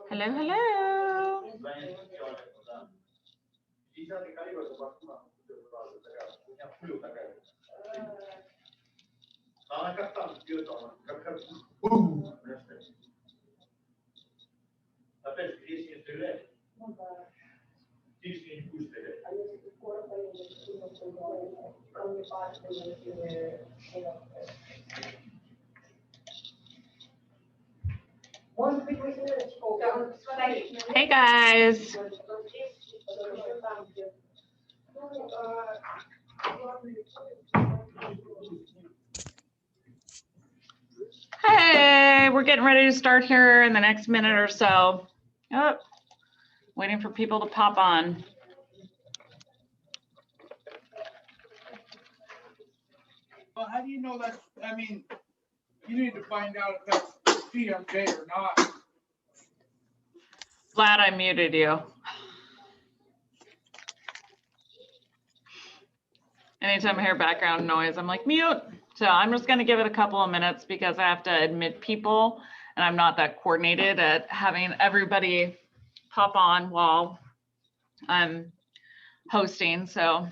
Hello, hello. Hey guys. Hey, we're getting ready to start here in the next minute or so. Oh, waiting for people to pop on. Well, how do you know that? I mean, you need to find out if that's PMJ or not. Glad I muted you. Anytime I hear background noise, I'm like, mute. So I'm just going to give it a couple of minutes because I have to admit people and I'm not that coordinated at having everybody pop on while I'm hosting. So.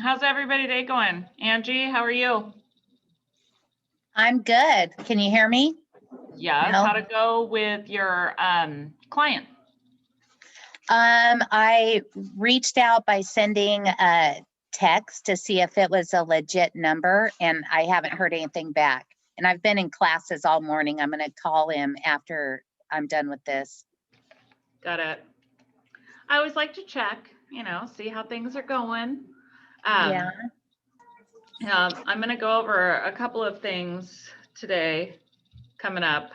How's everybody day going? Angie, how are you? I'm good. Can you hear me? Yes. No. How'd it go with your client? I reached out by sending a text to see if it was a legit number, and I haven't heard anything back. And I've been in classes all morning. I'm going to call him after I'm done with this. Got it. I always like to check, see how things are going. Yeah. I'm going to go over a couple of things today coming up.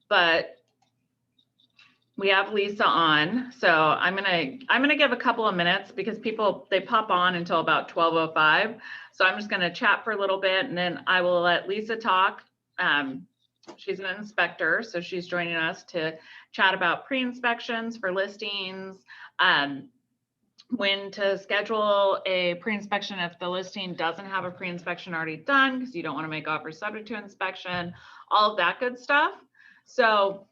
But we have Lisa on, so I'm gonna give a couple of minutes because people, they pop on until about 12:05. So I'm just gonna chat for a little bit and then I will let Lisa talk. She's an inspector, so she's joining us to chat about pre-inspections for listings, when to schedule a pre-inspection if the listing doesn't have a pre-inspection already done, because you don't want to make offers subject to inspection, all of that good stuff. So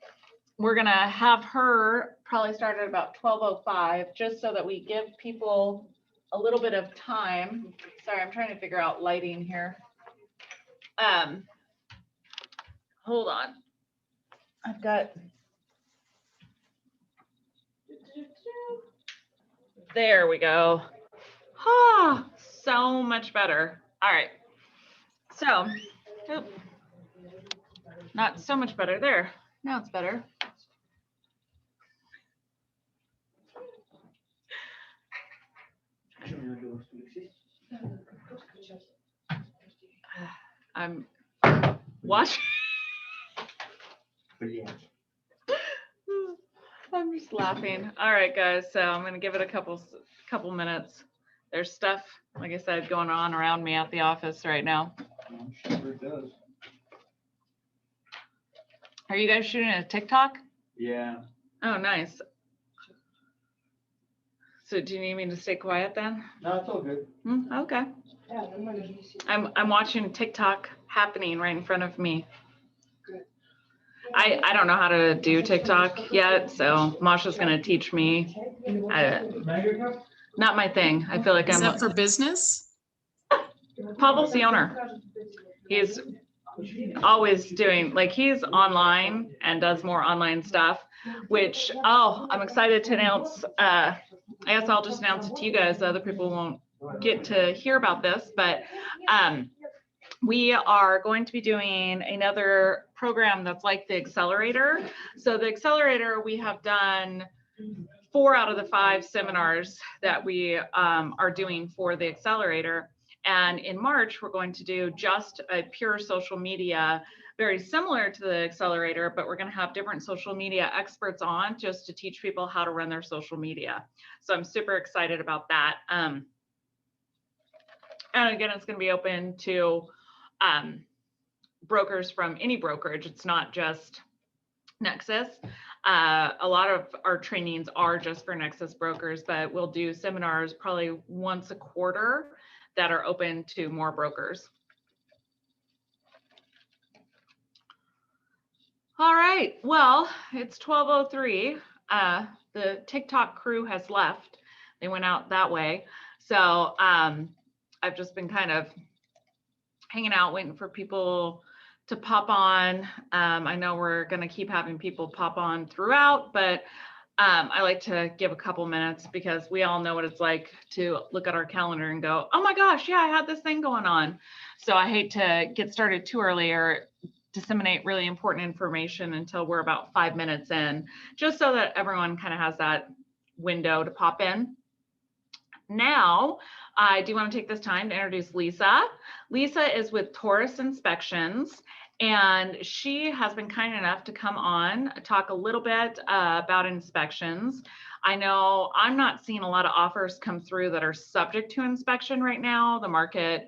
we're gonna have her probably start at about 12:05, just so that we give people a little bit of time. Sorry, I'm trying to figure out lighting here. Hold on. I've got. There we go. Ah, so much better. All right. So, not so much better there. Now it's better. I'm watching. I'm just laughing. All right, guys. So I'm going to give it a couple minutes. There's stuff, like I said, going on around me at the office right now. I'm sure it does. Are you guys shooting a TikTok? Yeah. Oh, nice. So do you need me to stay quiet then? No, it's all good. Okay. I'm watching TikTok happening right in front of me. I don't know how to do TikTok yet, so Masha's gonna teach me. Not my thing. I feel like Is I'm. that for business? Pavel's the owner. He's always doing, like, he's online and does more online stuff, which, I'm excited to announce. I guess I'll just announce it to you guys. The other people won't get to hear about this, but we are going to be doing another program that's like the Accelerator. So the Accelerator, we have done 4 out of the 5 seminars that we are doing for the Accelerator. And in March, we're going to do just a pure social media, very similar to the Accelerator, but we're going to have different social media experts on just to teach people how to run their social media. So I'm super excited about that. And again, it's going to be open to brokers from any brokerage. It's not just Nexus. A lot of our trainings are just for Nexus brokers, but we'll do seminars probably once a quarter that are open to more brokers. All right, well, it's 12:03. The TikTok crew has left. They went out that way. So I've just been kind of hanging out, waiting for people to pop on. I know we're going to keep having people pop on throughout, but I like to give a couple minutes because we all know what it's like to look at our calendar and go, oh my gosh, yeah, I had this thing going on. So I hate to get started too early or disseminate really important information until we're about 5 minutes in, just so that everyone kind of has that window to pop in. Now, I do want to take this time to introduce Lisa. Lisa is with Taurus Inspections, and she has been kind enough to come on, talk a little bit about inspections. I know I'm not seeing a lot of offers come through that are subject to inspection right now. The market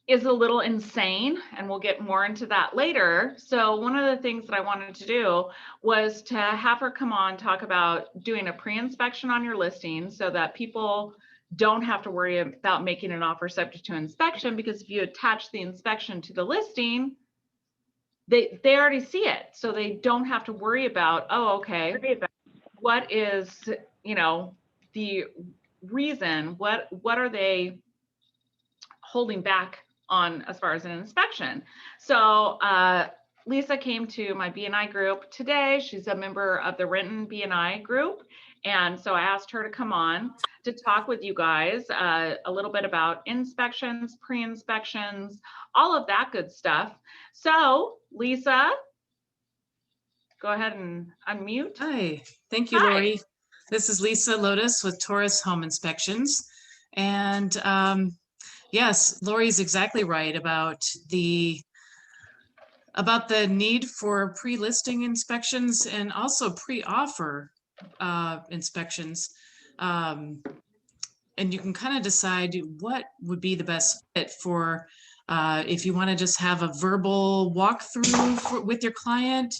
is a little insane, and we'll get more into that later. So one of the things that I wanted to do was to have her come on, talk about doing a pre-inspection on your listing so that people don't have to worry about making an offer subject to inspection, because if you attach the inspection to the listing, they already see it. So they don't have to worry about, oh, okay, what is, you know, the reason, what are they holding back on as far as an inspection. So Lisa came to my BNI group today. She's a member of the Renton BNI group. And so I asked her to come on to talk with you guys a little bit about inspections, pre-inspections, all of that good stuff. So Lisa, go ahead and unmute. Hi, thank you, Hi. Lori. This is Lisa Lotus with Taurus Home Inspections. And yes, Lori's exactly right about the need for pre-listing inspections and also pre-offer inspections. And you can kind of decide what would be the best fit for if you want to just have a verbal walkthrough with your client,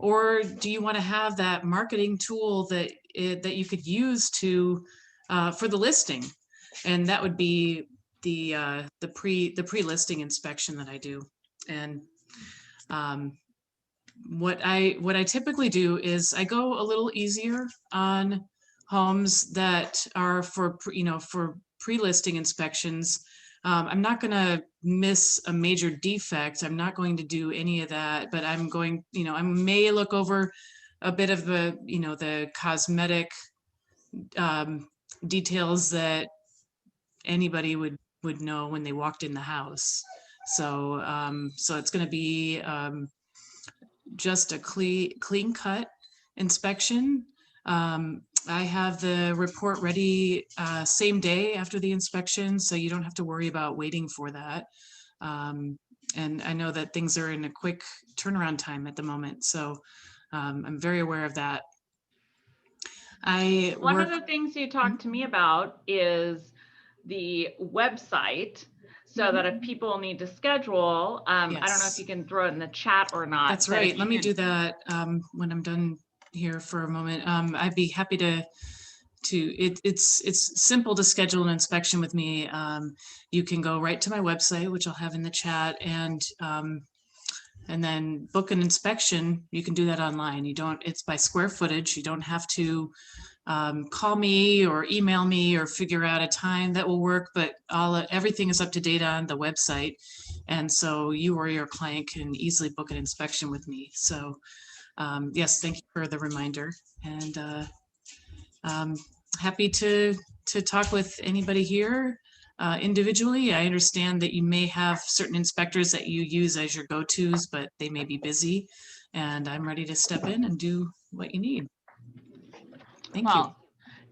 or do you want to have that marketing tool that you could use to for the listing? And that would be the pre-listing inspection that I do. And what I typically do is I go a little easier on homes that are for pre-listing inspections. I'm not going to miss a major defect. I'm not going to do any of that, but I'm going, I may look over a bit of the cosmetic details that anybody would know when they walked in the house. So so it's going to be just a clean cut inspection. I have the report ready same day after the inspection, so you don't have to worry about waiting for that. And I know that things are in a quick turnaround time at the moment, so I'm very aware of that. One of the things you talked to me about is the website, so that if people need to schedule, I don't know if you can throw it in the chat or not. That's right. Let me do that when I'm done here for a moment. I'd be happy to it's simple to schedule an inspection with me. You can go right to my website, which I'll have in the chat, and then book an inspection. You can do that online. It's by square footage. You don't have to call me or email me or figure out a time that will work, but everything is up to date on the website. And so you or your client can easily book an inspection with me. So yes, thank you for the reminder. And happy to talk with anybody here individually. I understand that you may have certain inspectors that you use as your go-tos, but they may be busy, and I'm ready to step in and do what you need. Thank you.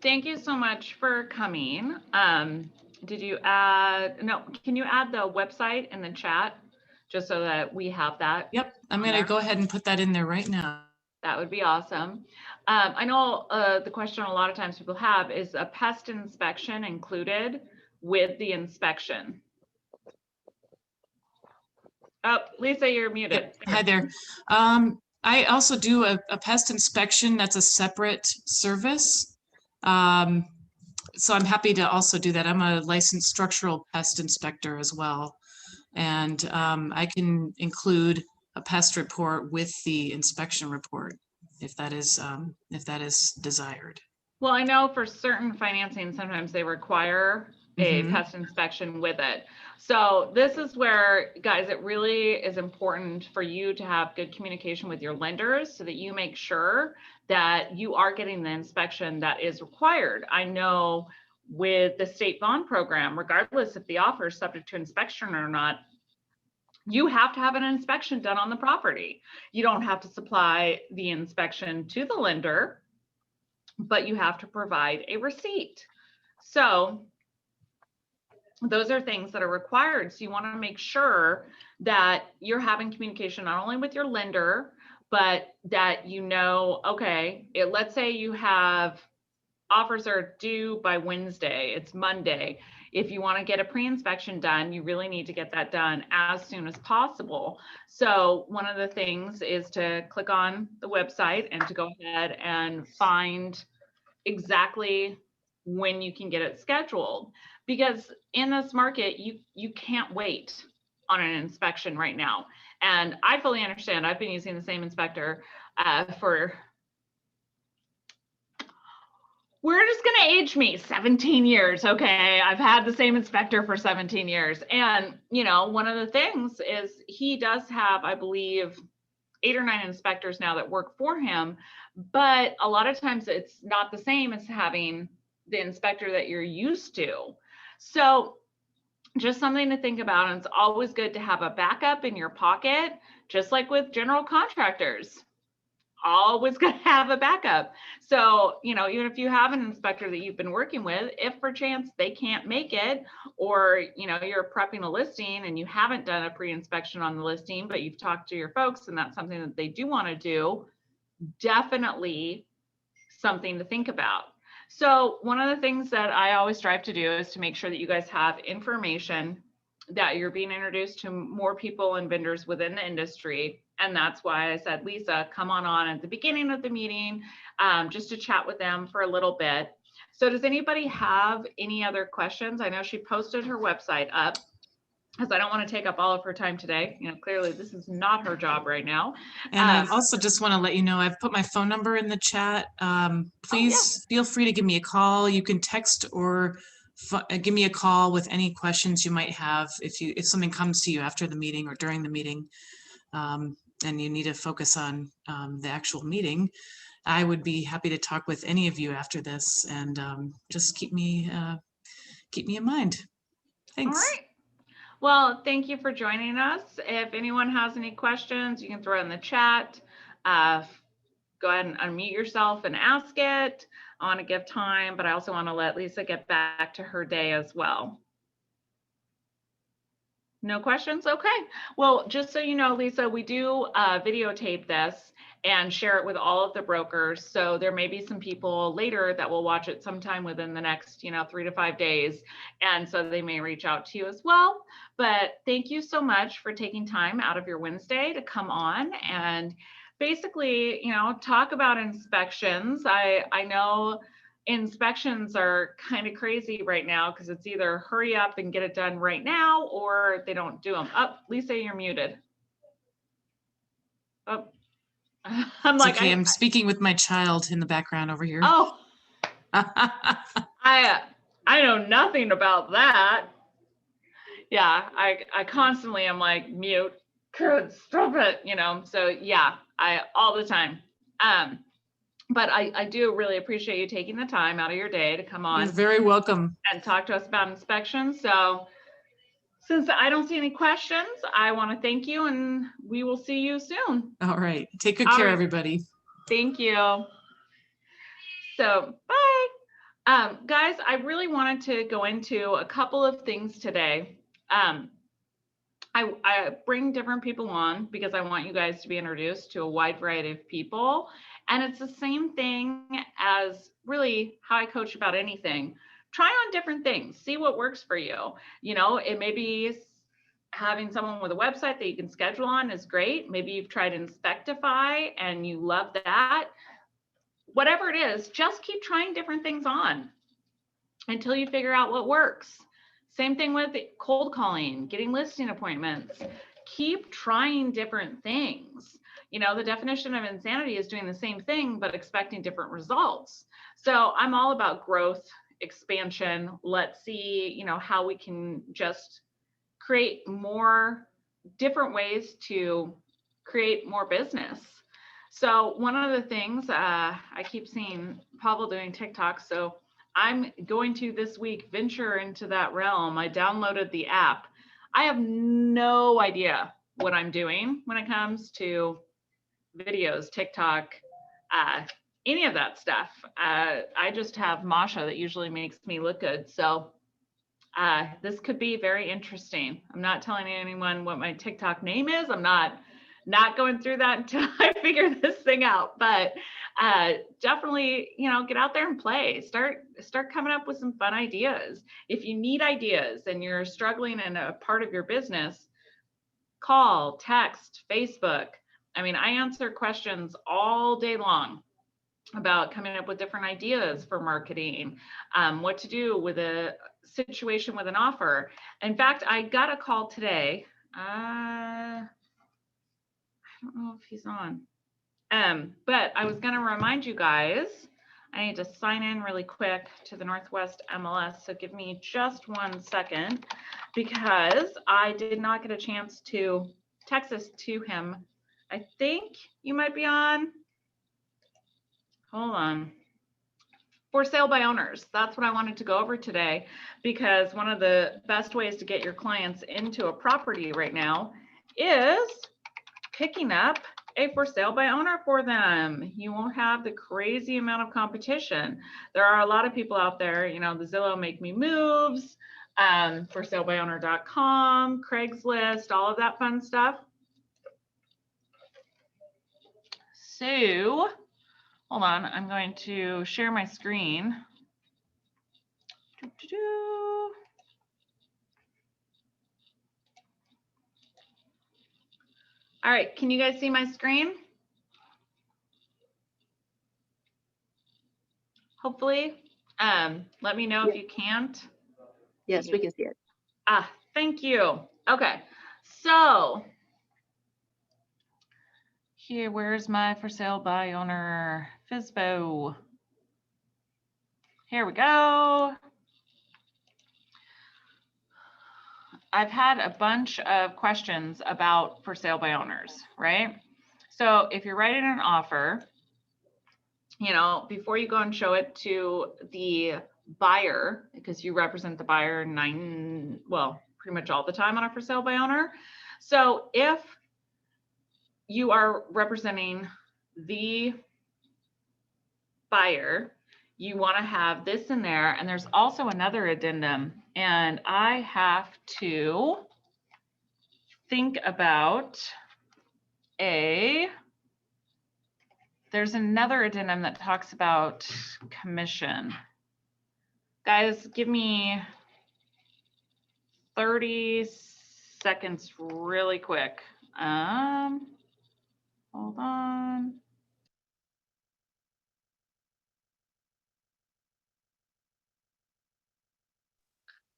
Thank you so much for coming. Did you add, no, can you add the website in the chat just so that we have that? Yep, I'm going to go ahead and put that in there right now. That would be awesome. I know the question a lot of times people have is a pest inspection included with the inspection? Oh, Lisa, you're muted. Yep. Hi there. I also do a pest inspection. That's a separate service. So I'm happy to also do that. I'm a licensed structural pest inspector as well. And I can include a pest report with the inspection report if that is desired. Well, I know for certain financing, sometimes they require a Mhm. pest inspection with it. So this is where, guys, it really is important for you to have good communication with your lenders so that you make sure that you are getting the inspection that is required. I know with the state bond program, regardless if the offer is subject to inspection or not, you have to have an inspection done on the property. You don't have to supply the inspection to the lender, but you have to provide a receipt. So those are things that are required. So you want to make sure that you're having communication not only with your lender, but that you know, okay, let's say you have offers are due by Wednesday, it's Monday. If you want to get a pre-inspection done, you really need to get that done as soon as possible. So one of the things is to click on the website and to go ahead and find exactly when you can get it scheduled, because in this market you can't wait on an inspection right now. And I fully understand. I've been using the same inspector for, we're just going to age me 17 years. Okay. I've had the same inspector for 17 years. And, you know, one of the things is he does have, I believe, 8 or 9 inspectors now that work for him, but a lot of times it's not the same as having the inspector that you're used to. So just something to think about. And it's always good to have a backup in your pocket, just like with general contractors. Always going to have a backup. So, you know, even if you have an inspector that you've been working with, if per chance they can't make it, or, you know, you're prepping a listing and you haven't done a pre-inspection on the listing, but you've talked to your folks and that's something that they do want to do, definitely something to think about. So one of the things that I always strive to do is to make sure that you guys have information, that you're being introduced to more people and vendors within the industry. And that's why I said, Lisa, come on at the beginning of the meeting, just to chat with them for a little bit. So does anybody have any other questions? I know she posted her website up, because I don't want to take up all of her time today. You know, clearly this is not her job right now. And I also just want to let you know, I've put my phone number in the chat. Please feel free to give me a call. You can text or give me a call with any questions you might have if something comes to you after the meeting or during the meeting, and you need to focus on the actual meeting. I would be happy to talk with any of you after this, and just keep me in mind. Thanks. All right. Well, thank you for joining us. If anyone has any questions, you can throw it in the chat. Go ahead and unmute yourself and ask it. I want to give time, but I also want to let Lisa get back to her day as well. No questions? Okay. Well, just so you know, Lisa, we do videotape this and share it with all of the brokers. So there may be some people later that will watch it sometime within the next, 3 to 5 days. And so they may reach out to you as well. But thank you so much for taking time out of your Wednesday to come on and basically, talk about inspections. I know inspections are kind of crazy right now because it's either hurry up and get it done right now or they don't do them. Oh, Lisa, you're muted. Oh, I'm like, okay. I'm speaking with my child in the background over here. Oh, I know nothing about that. Yeah, I constantly am like, mute, kids, stop it, so yeah, I all the time. But I do really appreciate you taking the time out of your day to come on. You're very welcome. And talk to us about inspections. So since I don't see any questions, I want to thank you and we will see you soon. All right. Take good care, everybody. Thank you. So bye. Guys, I really wanted to go into a couple of things today. I bring different people on because I want you guys to be introduced to a wide variety of people. And it's the same thing as really how I coach about anything. Try on different things, see what works for you. It may be having someone with a website that you can schedule on is great. Maybe you've tried Inspectify and you love that. Whatever it is, just keep trying different things on until you figure out what works. Same thing with cold calling, getting listing appointments. Keep trying different things. You know, the definition of insanity is doing the same thing, but expecting different results. So I'm all about growth, expansion. Let's see, you know, how we can just create more different ways to create more business. So one of the things I keep seeing Pavel doing TikTok. So I'm going to this week venture into that realm. I downloaded the app. I have no idea what I'm doing when it comes to videos, TikTok, any of that stuff. I just have Masha that usually makes me look good. So this could be very interesting. I'm not telling anyone what my TikTok name is. I'm not going through that until I figure this thing out. But definitely, you know, get out there and play. Start coming up with some fun ideas. If you need ideas and you're struggling in a part of your business, call, text, Facebook. I mean, I answer questions all day long about coming up with different ideas for marketing, what to do with a situation with an offer. In fact, I got a call today. I don't know if he's on, but I was going to remind you guys, I need to sign in really quick to the Northwest MLS. So give me just 1 second, because I did not get a chance to text this to him. I think you might be on. Hold on. For sale by owners. That's what I wanted to go over today, because one of the best ways to get your clients into a property right now is picking up a for sale by owner for them. You won't have the crazy amount of competition. There are a lot of people out there, you know, the Zillow Make Me Moves, for salebyowner.com, Craigslist, all of that fun stuff. So hold on, I'm going to share my screen. All right, can you guys see my screen? Hopefully. Let me know if you can't. Yes, we can see it. Thank you. Okay, so here, where's my for sale by owner FSBO? Here we go. I've had a bunch of questions about for sale by owners, right? So if you're writing an offer, you know, before you go and show it to the buyer, because you represent the buyer pretty much all the time on a for sale by owner. So if you are representing the buyer, you want to have this in there. And there's also another addendum, and I have to think about there's another addendum that talks about commission. Guys, give me 30 seconds really quick. Hold on.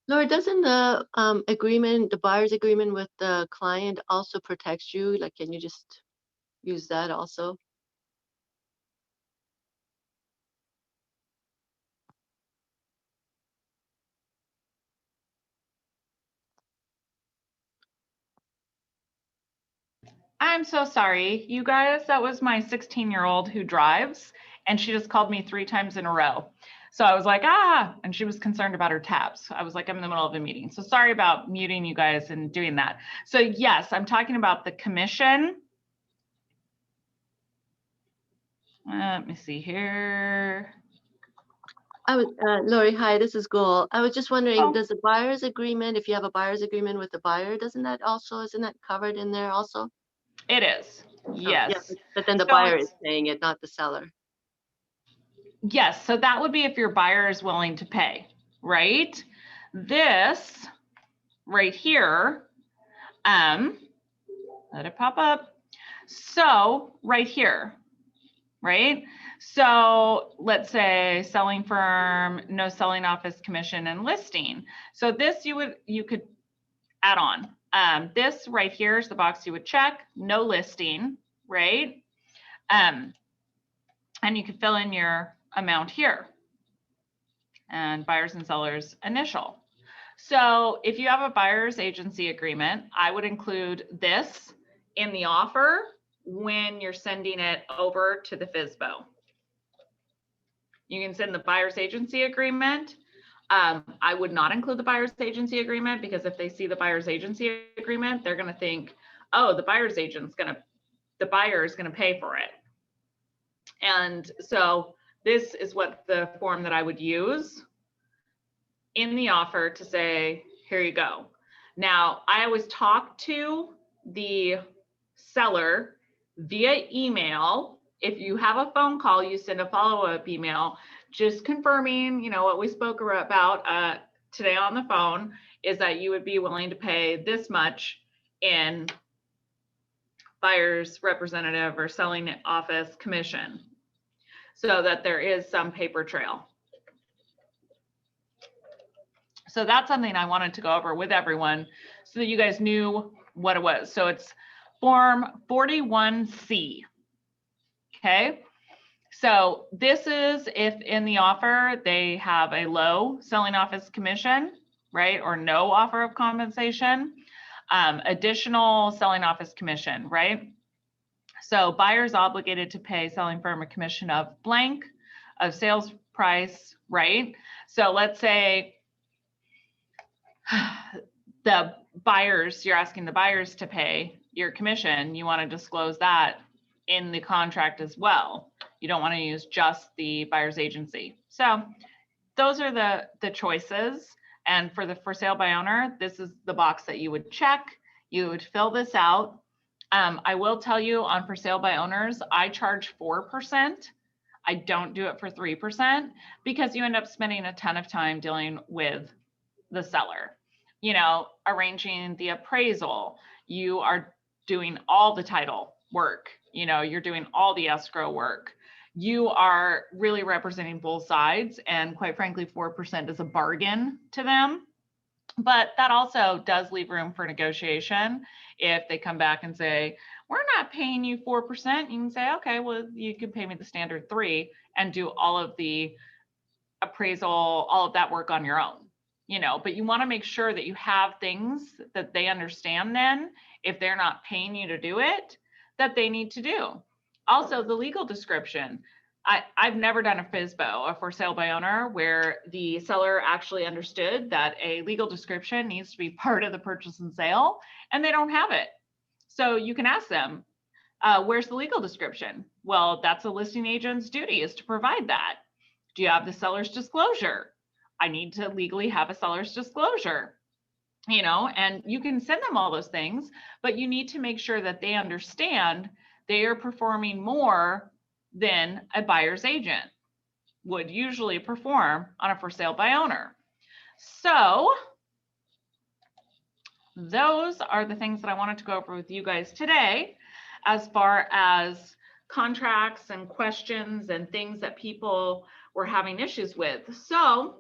Laura, doesn't the agreement, the buyer's agreement with the client also protects you? Like, can you just use that also? I'm so sorry, you guys. That was my 16-year-old who drives, and she just called me 3 times in a row. So I was like, and she was concerned about her tabs. I was like, I'm in the middle of a meeting. So sorry about muting you guys and doing that. So yes, I'm talking about the commission. Let me see here. Lori, hi, this is Gul. I was just wondering, does the buyer's agreement, if you have a buyer's agreement with the buyer, isn't that covered in there also? It is, yes. Yeah, but then the So buyer is paying it, not the seller. Yes, so that would be if your buyer is willing to pay, right? This right here, Let it pop up. So right here, right? So let's say selling firm, no selling office commission and listing. So this you could add on. This right here is the box you would check, no listing, right? And you can fill in your amount here and buyers and sellers initial. So if you have a buyer's agency agreement, I would include this in the offer when you're sending it over to the FSBO. You can send the buyer's agency agreement. I would not include the buyer's agency agreement because if they see the buyer's agency agreement, they're going to think, oh, the buyer is going to pay for it. And so this is what the form that I would use in the offer to say, here you go. Now, I always talk to the seller via email. If you have a phone call, you send a follow-up email, just confirming, you know, what we spoke about today on the phone is that you would be willing to pay this much in buyer's representative or selling office commission so that there is some paper trail. So that's something I wanted to go over with everyone so that you guys knew what it was. So it's Form 41C. Okay. So this is if in the offer they have a low selling office commission, right? Or no offer of compensation, additional selling office commission, right? So buyer's obligated to pay selling firm a commission of blank of sales price, right? So let's say the buyers, you're asking the buyers to pay your commission, you want to disclose that in the contract as well. You don't want to use just the buyer's agency. So those are the choices. And for the for sale by owner, this is the box that you would check. You would fill this out. I will tell you on for sale by owners, I charge 4%. I don't do it for 3% because you end up spending a ton of time dealing with the seller, you know, arranging the appraisal. You are doing all the title work, you know, you're doing all the escrow work. You are really representing both sides. And quite frankly, 4% is a bargain to them. But that also does leave room for negotiation. If they come back and say, we're not paying you 4%, you can say, okay, well, you can pay me the standard 3% and do all of the appraisal, all of that work on your own. You know, but you want to make sure that you have things that they understand then, if they're not paying you to do it, that they need to do. Also, the legal description. I've never done a FSBO, a for sale by owner, where the seller actually understood that a legal description needs to be part of the purchase and sale, and they don't have it. So you can ask them, where's the legal description? Well, that's a listing agent's duty, is to provide that. Do you have the seller's disclosure? I need to legally have a seller's disclosure, you know, and you can send them all those things, but you need to make sure that they understand they are performing more than a buyer's agent would usually perform on a for sale by owner. So those are the things that I wanted to go over with you guys today, as far as contracts and questions and things that people were having issues with. So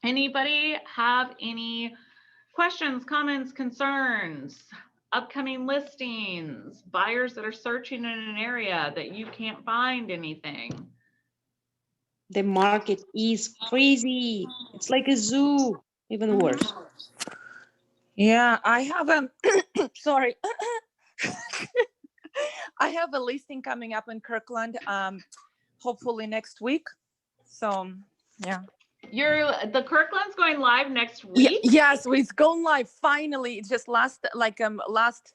anybody have any questions, comments, concerns, upcoming listings, buyers that are searching in an area that you can't find anything? The market is crazy. It's like a zoo, even worse. Yeah, I have a sorry. I have a listing coming up in Kirkland, hopefully next week. So yeah. The Kirkland's going live next week? Yes, it's going live finally. It's just last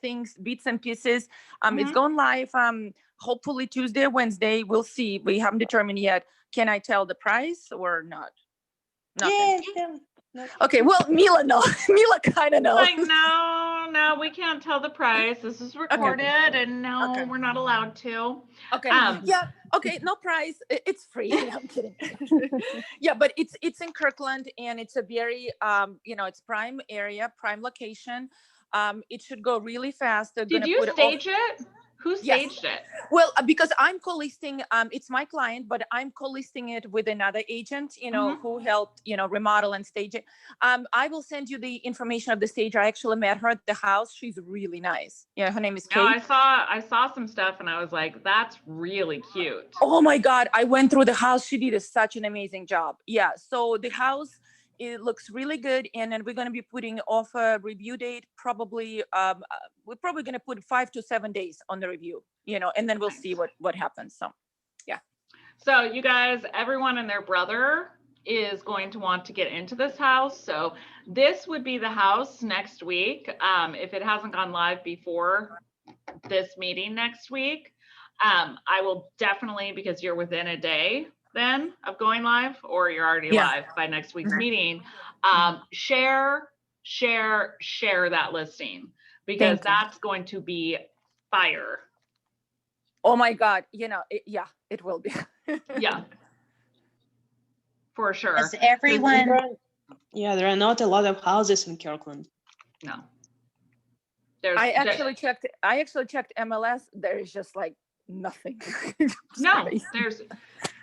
things, bits and pieces. It's going live hopefully Tuesday or Wednesday. We'll see. We haven't determined yet. Can I tell the price or not? Nothing. Yeah. Okay, well, Mila knows. Mila kind of knows. Like, no, no, we can't tell the price. This is recorded and no, Okay. we're not allowed to. Okay. Um, Yeah. Okay. No price. It's free. No, I'm kidding. Yeah, but it's in Kirkland, and it's a very it's prime area, prime location. It should go really fast. They're Did gonna you put stage it? Who Yes. staged it? Well, because I'm co-listing, it's my client, but I'm co-listing it with another agent, Mhm. who helped, remodel and stage it. I will send you the information of the stager. I actually met her at the house. She's really nice. Yeah, her name is No, Kate. I saw some stuff and I was like, that's really cute. Oh my God, I went through the house. She did such an amazing job. Yeah, so the house, it looks really good. And then we're going to be putting off a review date. Probably, we're probably going to put 5 to 7 days on the review, and then we'll see what happens. So, yeah. So you guys, everyone and their brother is going to want to get into this house. So this would be the house next week. If it hasn't gone live before this meeting next week, I will definitely, because you're within a day then of going live, or you're already Yeah. live by next week's meeting, share that listing, because Thank you. that's going to be fire. Oh my God, it will be. Yeah, for sure. Does everyone, Yeah, there are not a lot of houses in Kirkland. No. There's I actually checked MLS. There is just like nothing. no,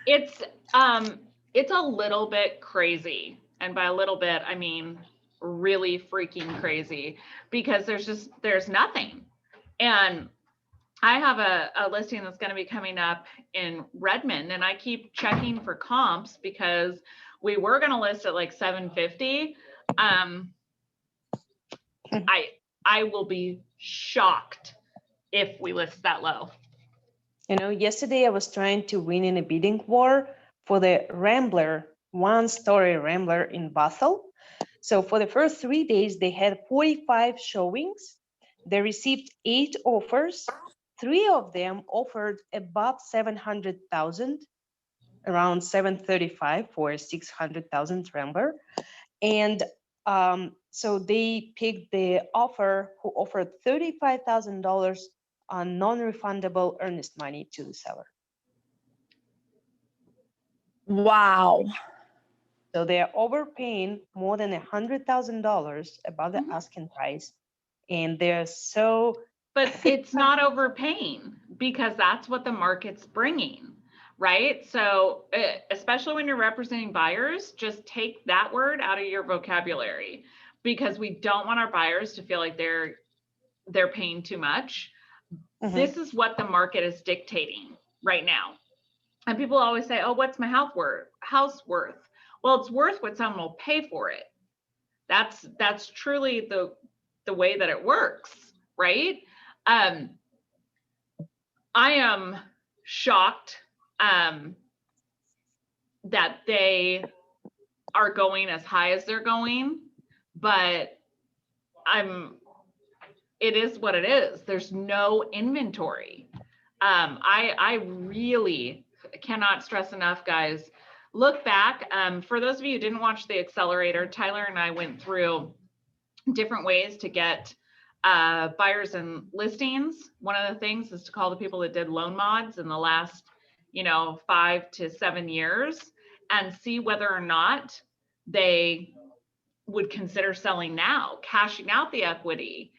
it's a little bit crazy. And by a little bit, I mean really freaking crazy, because there's nothing. And I have a listing that's going to be coming up in Redmond, and I keep checking for comps because we were going to list at like 750. I will be shocked if we list that low. Yesterday I was trying to win in a bidding war for the Rambler, one-story Rambler in Bethel. So for the first 3 days, they had 45 showings. They received 8 offers. 3 of them offered above 700,000, around 735 for a 600,000 Rambler. And so they picked the offer who offered $35,000 on non-refundable earnest money to the seller. Wow. So they are overpaying more than $100,000 above the asking price. And they're so... But it's not overpaying, because that's what the market's bringing, right? So especially when you're representing buyers, just take that word out of your vocabulary, because we don't want our buyers to feel like they're paying too much. Mhm. This is what the market is dictating right now. And people always say, oh, what's my house worth? Well, it's worth what someone will pay for it. That's truly the way that it works, right? I am shocked that they are going as high as they're going, but it is what it is. There's no inventory. I really cannot stress enough, guys. Look back. For those of you who didn't watch the accelerator, Tyler and I went through different ways to get buyers and listings. One of the things is to call the people that did loan mods in the last, 5 to 7 years, and see whether or not they would consider selling now, cashing out the equity,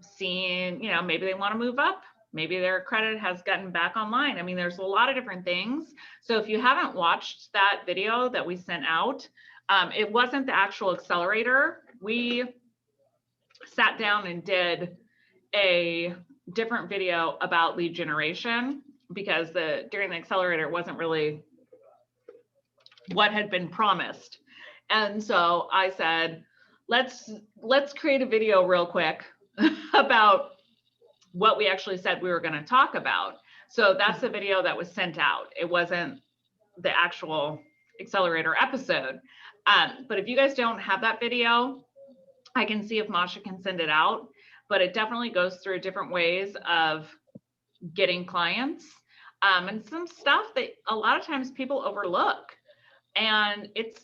seeing, maybe they want to move up. Maybe their credit has gotten back online. I mean, there's a lot of different things. So if you haven't watched that video that we sent out, it wasn't the actual accelerator. We sat down and did a different video about lead generation, because during the accelerator, it wasn't really what had been promised. And so I said, let's create a video real quick about what we actually said we were going to talk about. So that's the video that was sent out. It wasn't the actual accelerator episode. But if you guys don't have that video, I can see if Masha can send it out, but it definitely goes through different ways of getting clients, and some stuff that a lot of times people overlook. And it's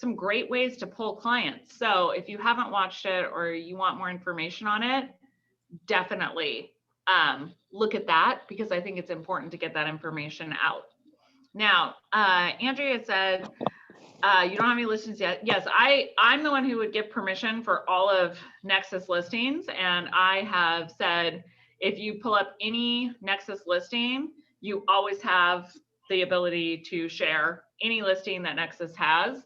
some great ways to pull clients. So if you haven't watched it or you want more information on it, definitely look at that, because I think it's important to get that information out. Now, Andrea said, you don't have any listings yet. Yes, I'm the one who would give permission for all of Nexus listings. And I have said, if you pull up any Nexus listing, you always have the ability to share any listing that Nexus has.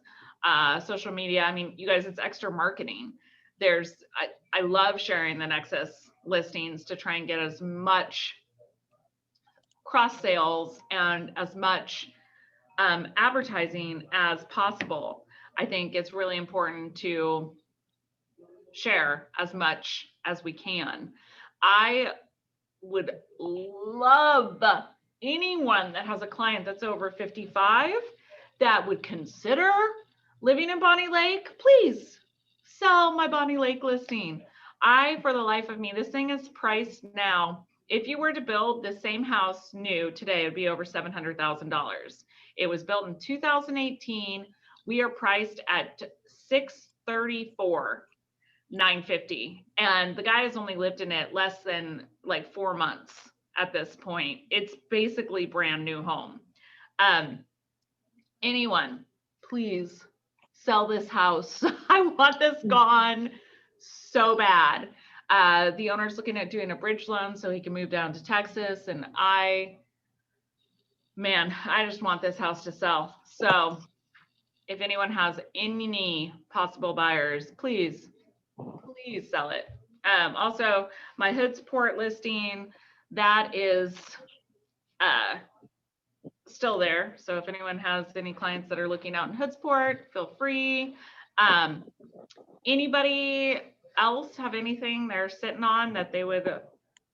Social media, I mean, you guys, it's extra marketing. I love sharing the Nexus listings to try and get as much cross sales and as much advertising as possible. I think it's really important to share as much as we can. I would love anyone that has a client that's over 55 that would consider living in Bonnie Lake. Please sell my Bonnie Lake listing. For the life of me, this thing is priced now. If you were to build the same house new today, it would be over $700,000. It was built in 2018. We are priced at $634,950, and the guy has only lived in it less than like 4 months at this point. It's basically brand new home. Anyone, please sell this house. I want this gone so bad. The owner's looking at doing a bridge loan so he can move down to Texas, and I just want this house to sell. So if anyone has any possible buyers, please sell it. Also, my Hood Support listing, that is still there. So if anyone has any clients that are looking out in Hood Support, feel free. Anybody else have anything they're sitting on that they would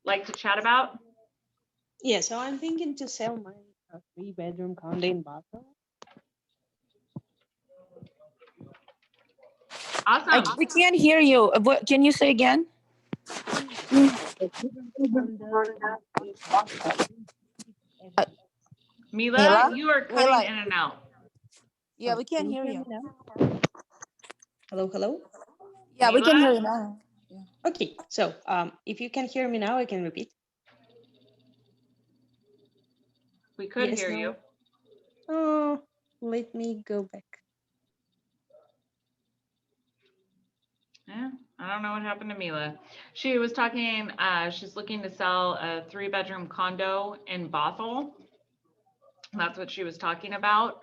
like to chat about? Yeah, so I'm thinking to sell my 3-bedroom condo in Boston. Awesome. We can't hear you. What, can you say again? Mila, you are cutting Mila. in and out. Yeah, we can't hear you. Hello, hello. Yeah, we can Mila? hear you now. Okay, so if you can hear me now, I can repeat. We could Yes, hear no. you. Oh, let me go back. Yeah, I don't know what happened to Mila. She was talking, she's looking to sell a 3-bedroom condo in Bothell. That's what she was talking about.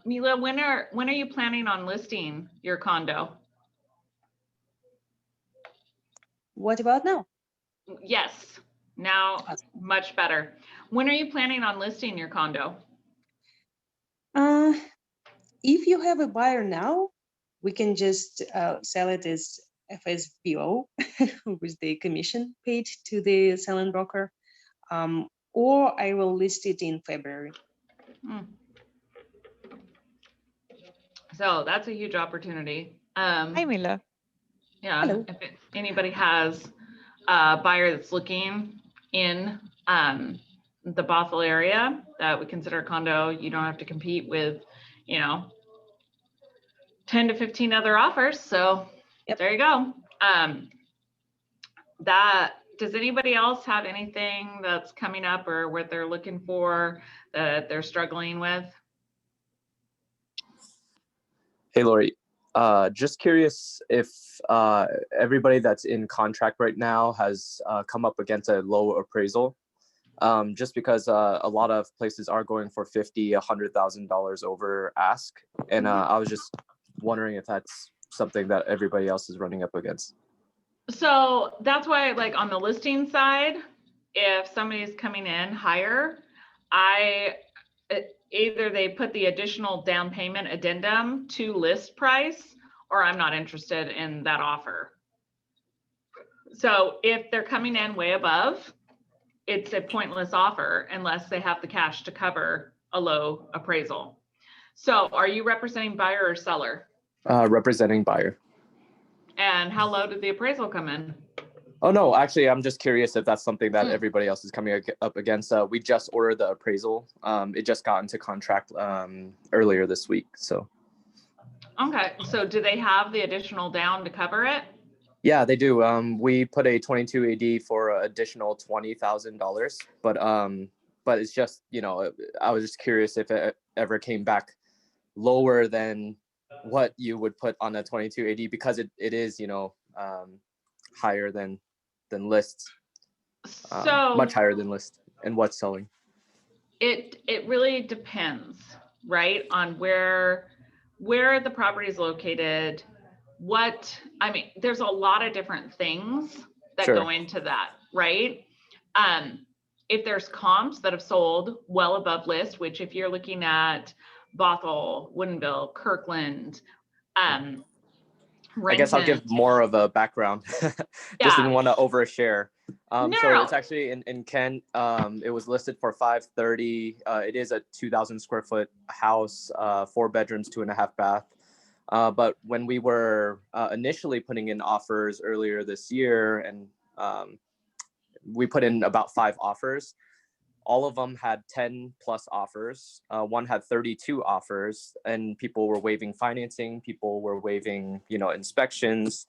Mila, when are you planning on listing your condo? What about now? Yes, now much better. When are you planning on listing your condo? If you have a buyer now, we can just sell it as FSBO with the commission paid to the selling broker, or I will list it in February. So that's a huge opportunity. Hi, Mila. Yeah, Hello. if anybody has a buyer that's looking in the Bothell area that would consider a condo, you don't have to compete with, 10 to 15 other offers. So There you go. Does anybody else have anything that's coming up or what they're looking for that they're struggling with? Hey, Lori. Just curious if everybody that's in contract right now has come up against a low appraisal. Just because a lot of places are going for $50,000, $100,000 over ask, and I was just wondering if that's something that everybody else is running up against. So that's why, like on the listing side, if somebody's coming in higher, either they put the additional down payment addendum to list price, or I'm not interested in that offer. So if they're coming in way above, it's a pointless offer unless they have the cash to cover a low appraisal. So are you representing buyer or seller? Representing buyer. And how low did the appraisal come in? Oh, no, actually, I'm just curious if that's something that everybody else is coming up against. We just ordered the appraisal. It just got into contract earlier this week. So. Okay, so do they have the additional down to cover it? Yeah, they do. We put a 22 AD for an additional $20,000, but it's just, you know, I was just curious if it ever came back lower than what you would put on a 22 AD because it is, you know, higher than lists, So much higher than list and what's selling. it really depends, right, on where the property is located. I mean, there's a lot of different things that Sure. go into that, right? If there's comps that have sold well above list, which if you're looking at Bothell, Woodinville, Kirkland, I guess I'll give Raymond. more of a background. Just Yeah. didn't want to overshare. So No. it's actually in Kent. It was listed for 530. It is a 2,000 square foot house, 4 bedrooms, 2.5 bath. But when we were initially putting in offers earlier this year, and we put in about 5 offers, all of them had 10 plus offers. One had 32 offers, and people were waiving financing. People were waiving, you know, inspections.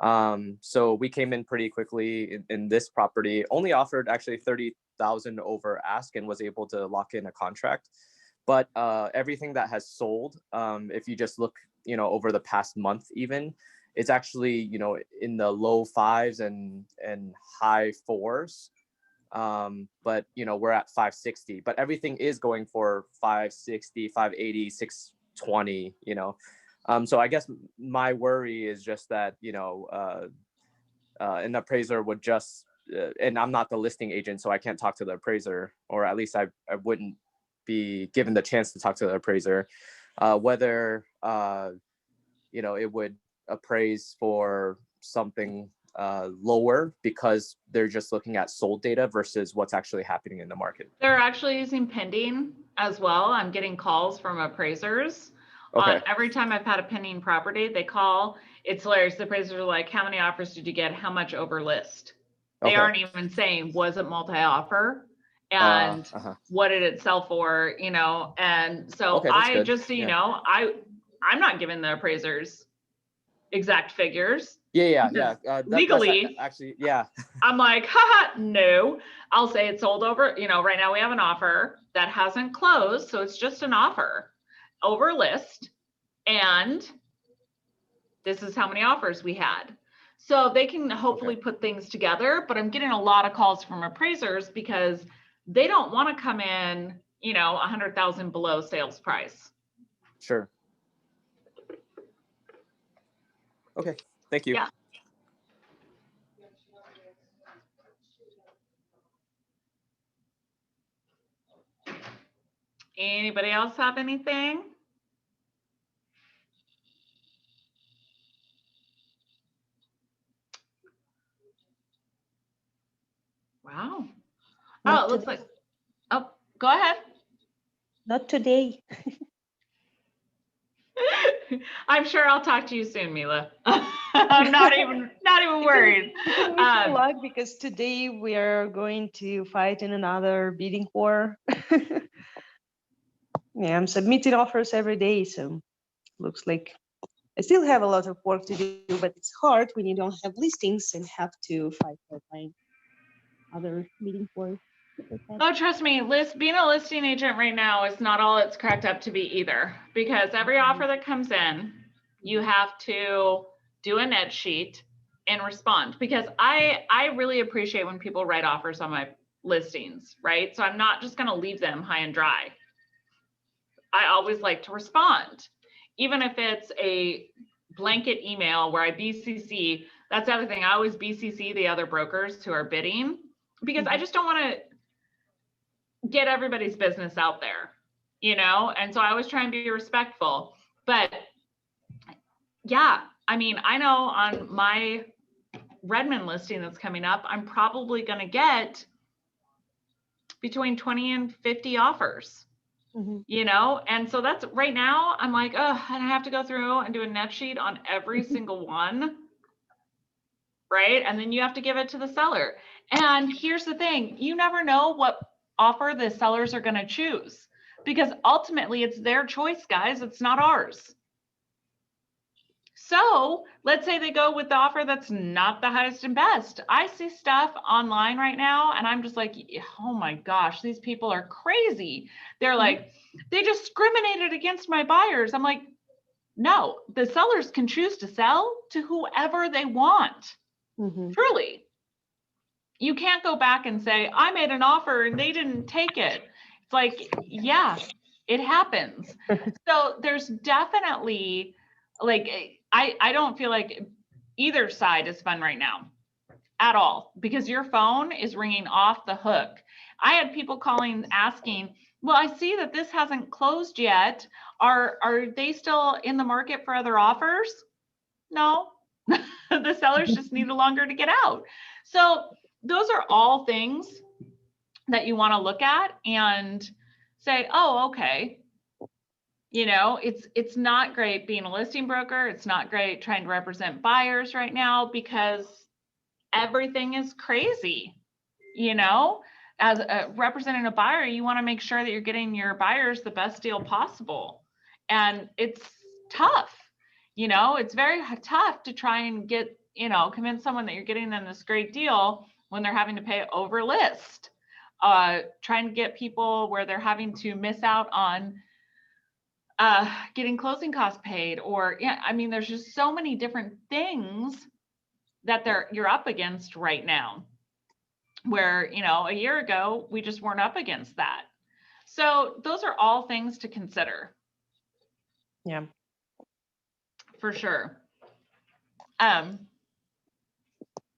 So we came in pretty quickly in this property, only offered actually 30,000 over ask and was able to lock in a contract. But everything that has sold, if you just look, you know, over the past month even, it's actually, you know, in the low 5s and high 4s. But you know, we're at 560, but everything is going for 560, 580, 620, you know. So I guess my worry is just that, you know, an appraiser would just, and I'm not the listing agent, so I can't talk to the appraiser, or at least I wouldn't be given the chance to talk to the appraiser, whether, you know, it would appraise for something lower because they're just looking at sold data versus what's actually happening in the market. They're actually using pending as well. I'm getting calls from appraisers. Okay. Every time I've had a pending property, they call. It's hilarious. The appraisers are like, how many offers did you get? How much over list? They Okay. aren't even saying, was it multi-offer? And what did it sell for? You know, and so Okay, that's good. just so you Yeah. know, I'm not giving the appraisers exact figures. Yeah. Legally, actually, yeah. I'm like, haha, no. I'll say it's sold over, you know, right now we have an offer that hasn't closed, so it's just an offer over list, and this is how many offers we had. So they can hopefully put things together, but I'm getting a lot of calls from appraisers because they don't want to come in, you know, 100,000 below sales price. Sure. Okay, thank you. Yeah. Anybody else have anything? Wow. Not Oh, it looks today. like, oh, go ahead. Not today. I'm sure I'll talk to you soon, Mila. I'm not even worried. You can wish me luck because today we are going to fight in another bidding war. Yeah, I'm submitting offers every day, so looks like I still have a lot of work to do, but it's hard when you don't have listings and have to fight for buying other bidding wars. Oh, trust me, being a listing agent right now is not all it's cracked up to be either, because every offer that comes in, you have to do a net sheet and respond, because I really appreciate when people write offers on my listings, right? So I'm not just going to leave them high and dry. I always like to respond, even if it's a blanket email where I BCC. That's the other thing. I always BCC the other brokers who are bidding, because I just don't want to get everybody's business out there, you know? And so I always try and be respectful. But yeah, I mean, I know on my Redmond listing that's coming up, I'm probably going to get between 20 and 50 offers. You know, and so that's right now I'm like, oh, and I have to go through and do a net sheet on every single one, right? And then you have to give it to the seller. And here's the thing, you never know what offer the sellers are going to choose, because ultimately it's their choice, guys. It's not ours. So let's say they go with the offer that's not the highest and best. I see stuff online right now and I'm just like, oh my gosh, these people are crazy. They're like, they discriminated against my buyers. I'm like, no, the sellers can choose to sell to whoever they want. Mhm. Truly. You can't go back and say, I made an offer and they didn't take it. It's like, yeah, it happens. So there's definitely like, I don't feel like either side is fun right now at all, because your phone is ringing off the hook. I had people calling asking, well, I see that this hasn't closed yet. Are they still in the market for other offers? No, the sellers just need longer to get out. So those are all things that you want to look at and say, oh, okay. You know, it's not great being a listing broker. It's not great trying to represent buyers right now because everything is crazy. You know, as representing a buyer, you want to make sure that you're getting your buyers the best deal possible. And it's tough. You know, it's very tough to try and get, you know, convince someone that you're getting them this great deal when they're having to pay over list. Trying to get people where they're having to miss out on getting closing costs paid, or yeah, I mean, there's just so many different things that you're up against right now, where, you know, a year ago we just weren't up against that. So those are all things to consider. Yeah. For sure.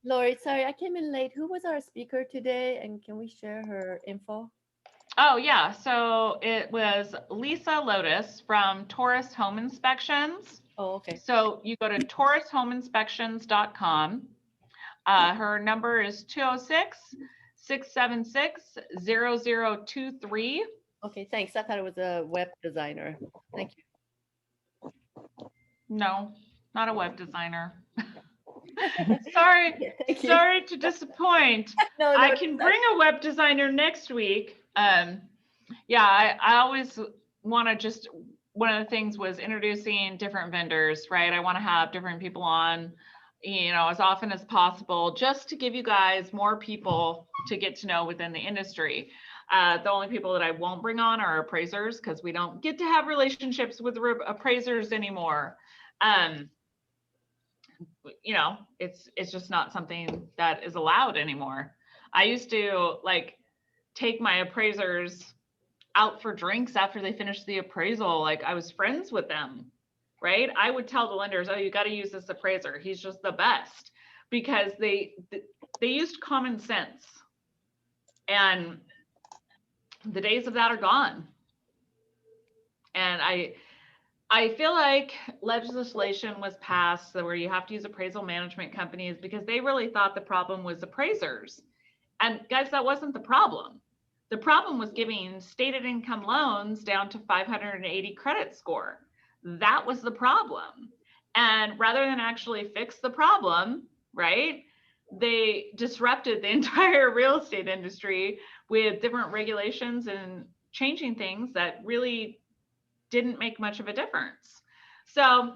Lori, sorry, I came in late. Who was our speaker today? And can we share her info? Oh yeah, so it was Lisa Lotus from Taurus Home Inspections. Oh, okay. So you go to taurushomeinspections.com. Her number is 206-676-0023. Okay, thanks. I thought it was a web designer. Thank you. No, not a web designer. Sorry, Thank you. sorry to disappoint. No, I it's can fine. bring a web designer next week. Yeah, I always want to just, one of the things was introducing different vendors, right? I want to have different people on, you know, as often as possible, just to give you guys more people to get to know within the industry. The only people that I won't bring on are appraisers, because we don't get to have relationships with appraisers anymore. You know, it's just not something that is allowed anymore. I used to like take my appraisers out for drinks after they finished the appraisal. Like I was friends with them, right? I would tell the lenders, oh, you got to use this appraiser. He's just the best, because they used common sense, and the days of that are gone. And I feel like legislation was passed where you have to use appraisal management companies because they really thought the problem was appraisers. And guys, that wasn't the problem. The problem was giving stated income loans down to 580 credit score. That was the problem. And rather than actually fix the problem, right, they disrupted the entire real estate industry with different regulations and changing things that really didn't make much of a difference. So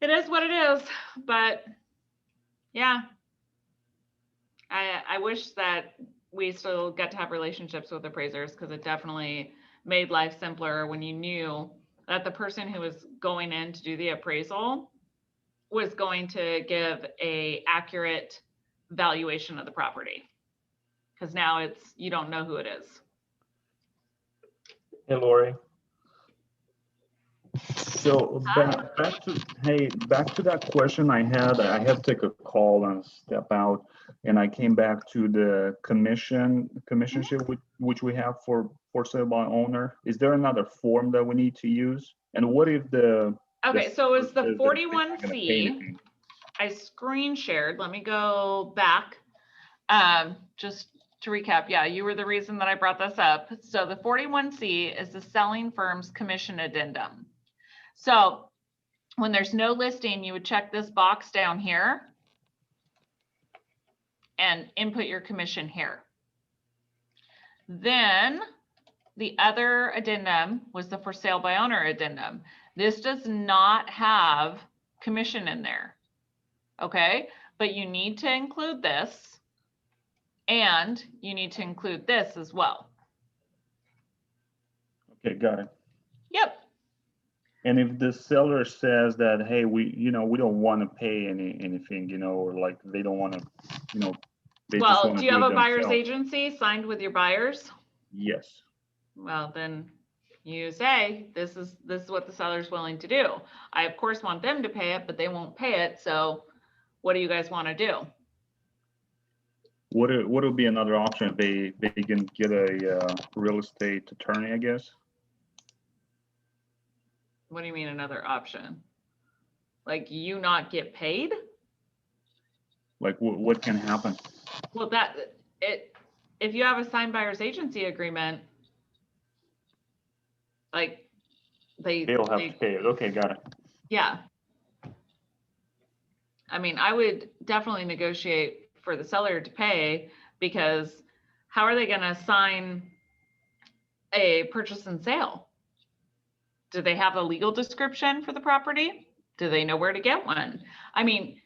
it is what it is, but yeah, I wish that we still got to have relationships with appraisers, because it definitely made life simpler when you knew that the person who was going in to do the appraisal was going to give a accurate valuation of the property, because now you don't know who it is. Hey, Lori. So back to that question I had to take a call and step out, and I came back to the commissionship which we have for sale by owner. Is there another form that we need to use? And what if So it was the says that they're not gonna pay 41C. anything? I screen shared. Let me go back. Just to recap, yeah, you were the reason that I brought this up. So the 41C is the selling firm's commission addendum. So when there's no listing, you would check this box down here and input your commission here. Then the other addendum was the for sale by owner addendum. This does not have commission in there. Okay, but you need to include this and you need to include this as well. Okay, got it. Yep. And if the seller says that, hey, we don't want to pay anything, or like they don't want to, they just Well, want do to you have do a it buyer's themselves. agency signed with your buyers? Yes. Well, then you say, this is what the seller's willing to do. I of course want them to pay it, but they won't pay it. So what do you guys want to do? What would be another option? They can get a real estate attorney, I guess. What do you mean another option? Like you not get paid? Like what can happen? Well, if you have a signed buyer's agency agreement, like They'll have to pay it. Okay, got it. yeah. I mean, I would definitely negotiate for the seller to pay, because how are they going to sign a purchase and sale? Do they have a legal description for the property? Do they know where to get one? I mean,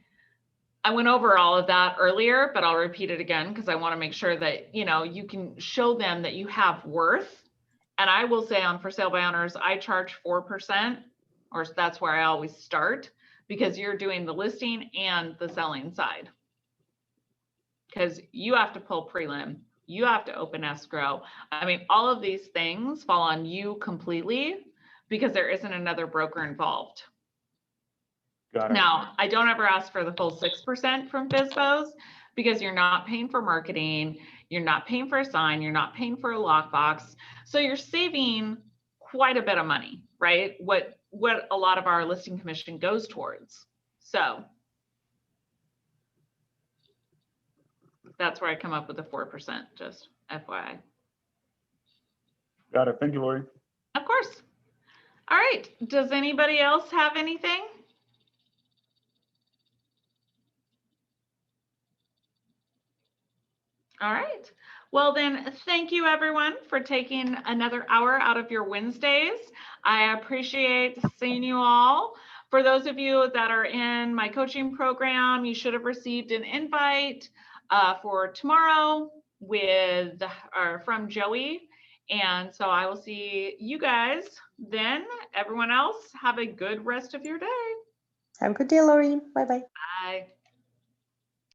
I went over all of that earlier, but I'll repeat it again because I want to make sure that, you can show them that you have worth. And I will say on for sale by owners, I charge 4%, or that's where I always start, because you're doing the listing and the selling side. Because you have to pull prelim, you have to open escrow. I mean, all of these things fall on you completely because there isn't another broker involved. Got it. Now, I don't ever ask for the full 6% from FSBOs because you're not paying for marketing, you're not paying for a sign, you're not paying for a lockbox. So you're saving quite a bit of money, right? What a lot of our listing commission goes towards. So that's where I come up with the 4%, just FYI. Got it. Thank you, Lori. Of course. All right. Does anybody else have anything? All right. Well, then, thank you everyone for taking another hour out of your Wednesdays. I appreciate seeing you all. For those of you that are in my coaching program, you should have received an invite for tomorrow from Joey. And so I will see you guys then. Everyone else, have a good rest of your day. Have a good day, Lori. Bye-bye. Bye.